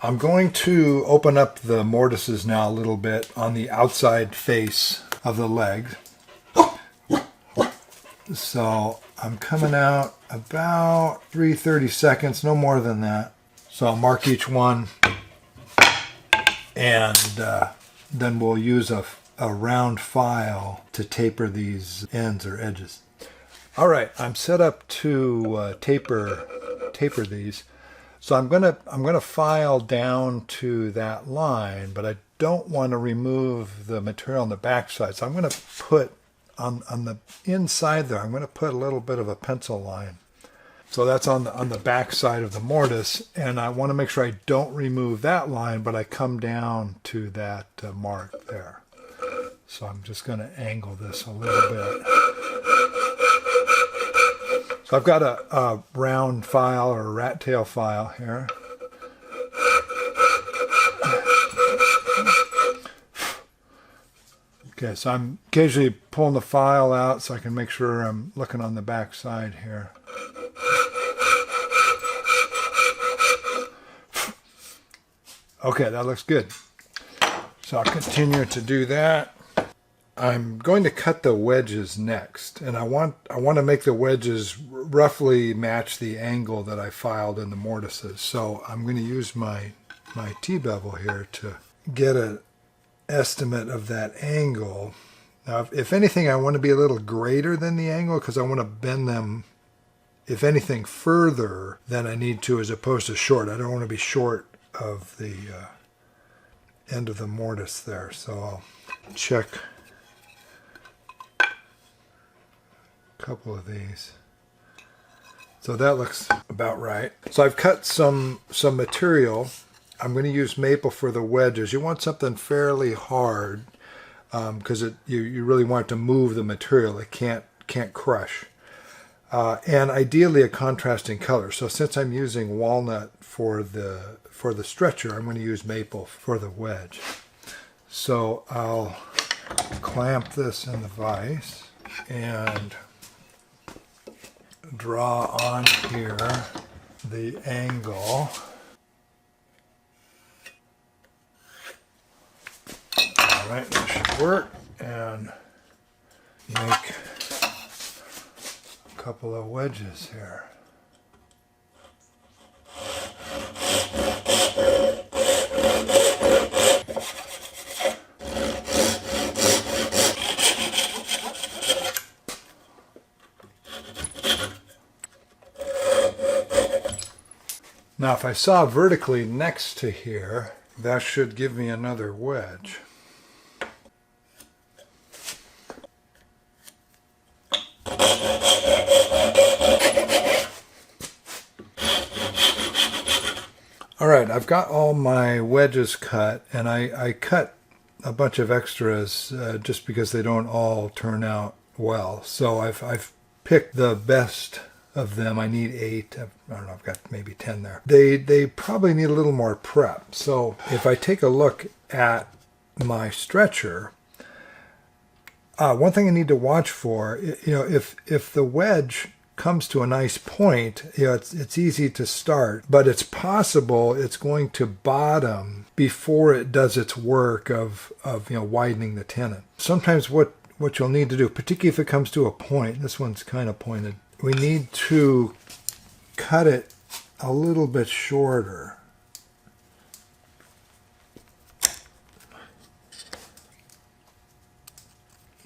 I'm going to open up the mortises now a little bit on the outside face of the legs. So I'm coming out about 3/32, no more than that. So I'll mark each one, and then we'll use a round file to taper these ends or edges. All right, I'm set up to taper these. So I'm gonna file down to that line, but I don't want to remove the material on the back side. So I'm going to put on the inside there, I'm going to put a little bit of a pencil line. So that's on the back side of the mortise, and I want to make sure I don't remove that line, but I come down to that mark there. So I'm just going to angle this a little bit. So I've got a round file or a rat tail file here. Okay, so I'm occasionally pulling the file out so I can make sure I'm looking on the back side here. Okay, that looks good. So I'll continue to do that. I'm going to cut the wedges next, and I want to make the wedges roughly match the angle that I filed in the mortises. So I'm going to use my T-bevel here to get an estimate of that angle. Now, if anything, I want to be a little greater than the angle because I want to bend them, if anything, further than I need to, as opposed to short. I don't want to be short of the end of the mortise there. So I'll check couple of these. So that looks about right. So I've cut some material. I'm going to use maple for the wedges. You want something fairly hard because you really want it to move the material. It can't crush. And ideally a contrasting color. So since I'm using walnut for the stretcher, I'm going to use maple for the wedge. So I'll clamp this in the vise and draw on here the angle. All right, that should work, and make a couple of wedges here. Now, if I saw vertically next to here, that should give me another wedge. All right, I've got all my wedges cut, and I cut a bunch of extras just because they don't all turn out well. So I've picked the best of them. I need 8. I don't know, I've got maybe 10 there. They probably need a little more prep. So if I take a look at my stretcher, one thing I need to watch for, if the wedge comes to a nice point, it's easy to start, but it's possible it's going to bottom before it does its work of widening the tenon. Sometimes what you'll need to do, particularly if it comes to a point, this one's kind of pointed, we need to cut it a little bit shorter.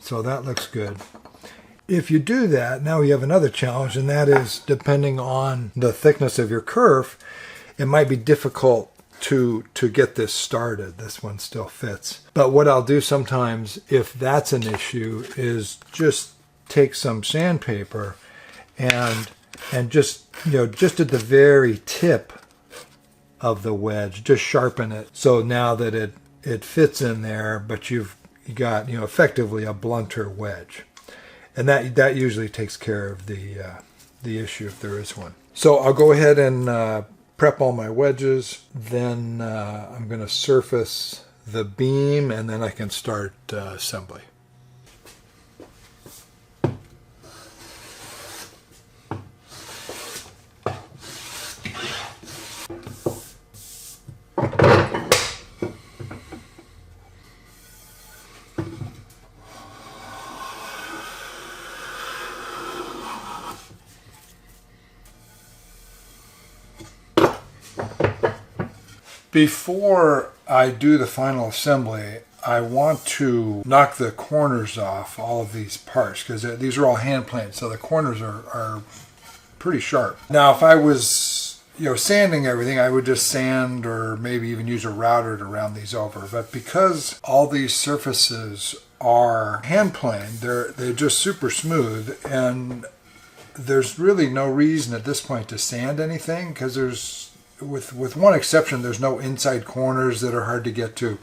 So that looks good. If you do that, now you have another challenge, and that is, depending on the thickness of your kerf, it might be difficult to get this started. This one still fits. But what I'll do sometimes, if that's an issue, is just take some sandpaper and just at the very tip of the wedge, just sharpen it. So now that it fits in there, but you got effectively a blunter wedge. And that usually takes care of the issue if there is one. So I'll go ahead and prep all my wedges. Then I'm going to surface the beam, and then I can start assembly. Before I do the final assembly, I want to knock the corners off all of these parts because these are all hand planed, so the corners are pretty sharp. Now, if I was sanding everything, I would just sand or maybe even use a router to round these over. But because all these surfaces are hand planed, they're just super smooth, and there's really no reason at this point to sand anything because with one exception, there's no inside corners that are hard to get to.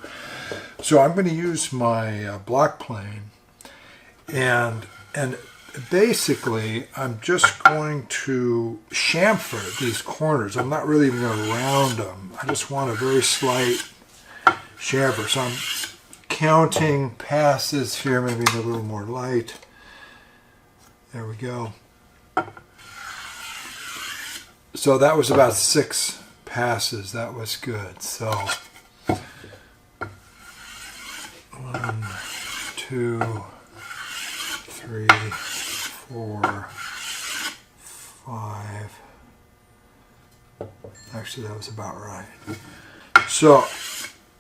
So I'm going to use my block plane, and basically I'm just going to chamfer these corners. I'm not really even going to round them. I just want a very slight chamfer. So I'm counting passes here, maybe a little more light. There we go. So that was about 6 passes. That was good. So 1, 2, 3, 4, 5. Actually, that was about right. So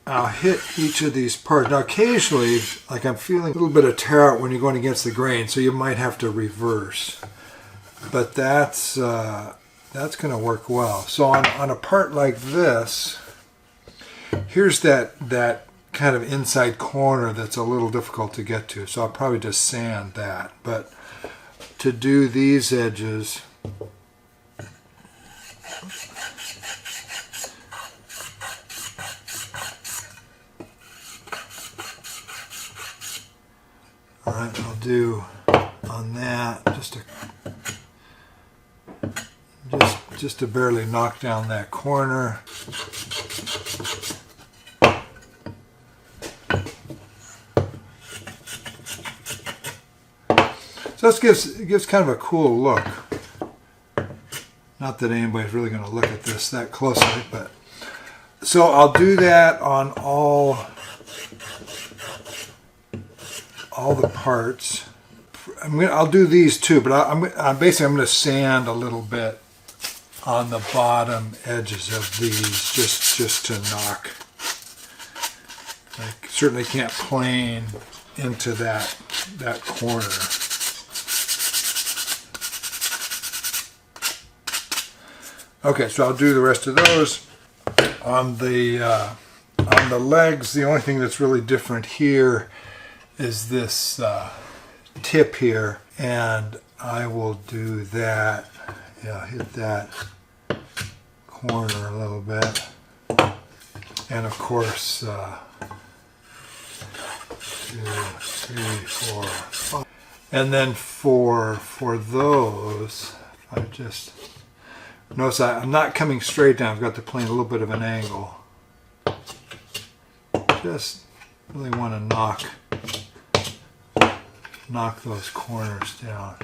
I'll hit each of these parts. Now, occasionally, like I'm feeling a little bit of tear out when you're going against the grain, so you might have to reverse. But that's going to work well. So on a part like this, here's that kind of inside corner that's a little difficult to get to. So I'll probably just sand that. But to do these edges, all right, I'll do on that just to barely knock down that corner. So this gives kind of a cool look. Not that anybody's really going to look at this that closely, but so I'll do that on all the parts. I'll do these too, but I'm basically going to sand a little bit on the bottom edges of these just to knock. I certainly can't plane into that corner. Okay, so I'll do the rest of those. On the legs, the only thing that's really different here is this tip here, and I will do that. Yeah, hit that corner a little bit, and of course 2, 3, 4, 5. And then for those, I just notice I'm not coming straight down. I've got the plane a little bit of an angle. Just really want to knock those corners down.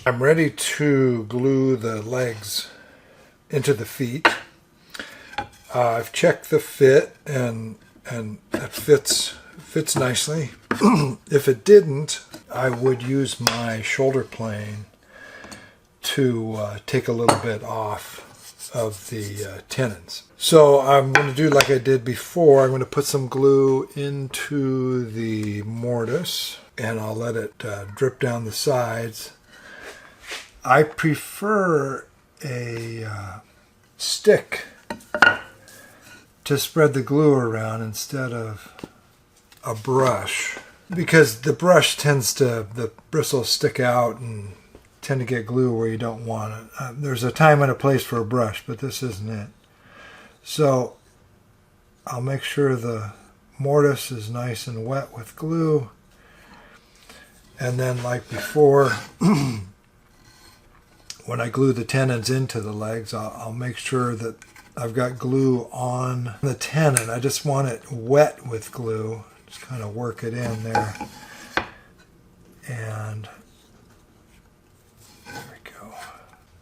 I'm ready to glue the legs into the feet. I've checked the fit, and it fits nicely. If it didn't, I would use my shoulder plane to take a little bit off of the tenons. So I'm going to do like I did before. I'm going to put some glue into the mortise, and I'll let it drip down the sides. I prefer a stick to spread the glue around instead of a brush, because the brush the bristles stick out and tend to get glue where you don't want it. There's a time and a place for a brush, but this isn't it. So I'll make sure the mortise is nice and wet with glue, and then like before, when I glue the tenons into the legs, I'll make sure that I've got glue on the tenon. I just want it wet with glue. Just kind of work it in there. And there we go.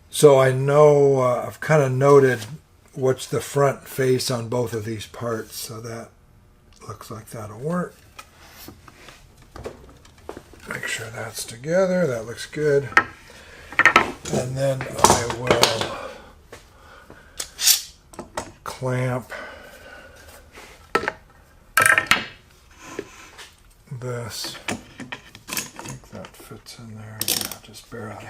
So I know, I've kind of noted what's the front face on both of these parts. So that looks like that'll work. Make sure that's together. That looks good. And then I will clamp this. I think that fits in there. Yeah, just barely.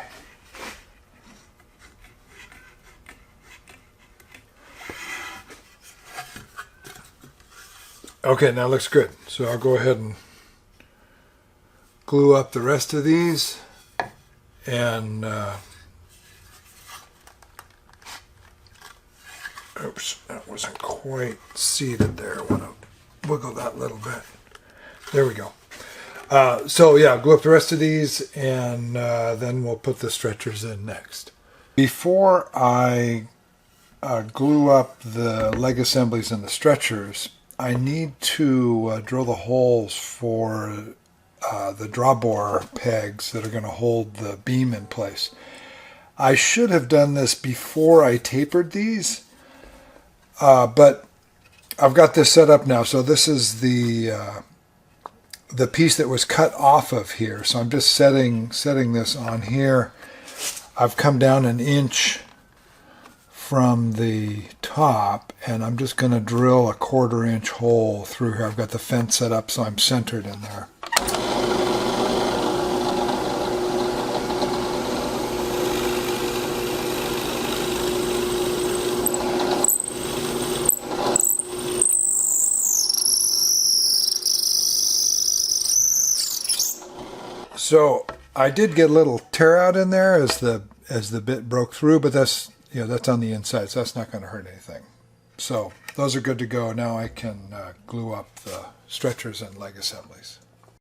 Okay, now it looks good. So I'll go ahead and glue up the rest of these, and oops, that wasn't quite seated there. I want to wiggle that a little bit. There we go. So yeah, glue up the rest of these, and then we'll put the stretchers in next. Before I glue up the leg assemblies and the stretchers, I need to drill the holes for the drawbar pegs that are going to hold the beam in place. I should have done this before I tapered these, but I've got this set up now. So this is the piece that was cut off of here. So I'm just setting this on here. I've come down 1 inch from the top, and I'm just going to drill a 1/4 inch hole through here. I've got the fence set up so I'm centered in there. So I did get a little tear out in there as the bit broke through, but that's on the inside, so that's not going to hurt anything. So those are good to go. Now I can glue up the stretchers and leg assemblies.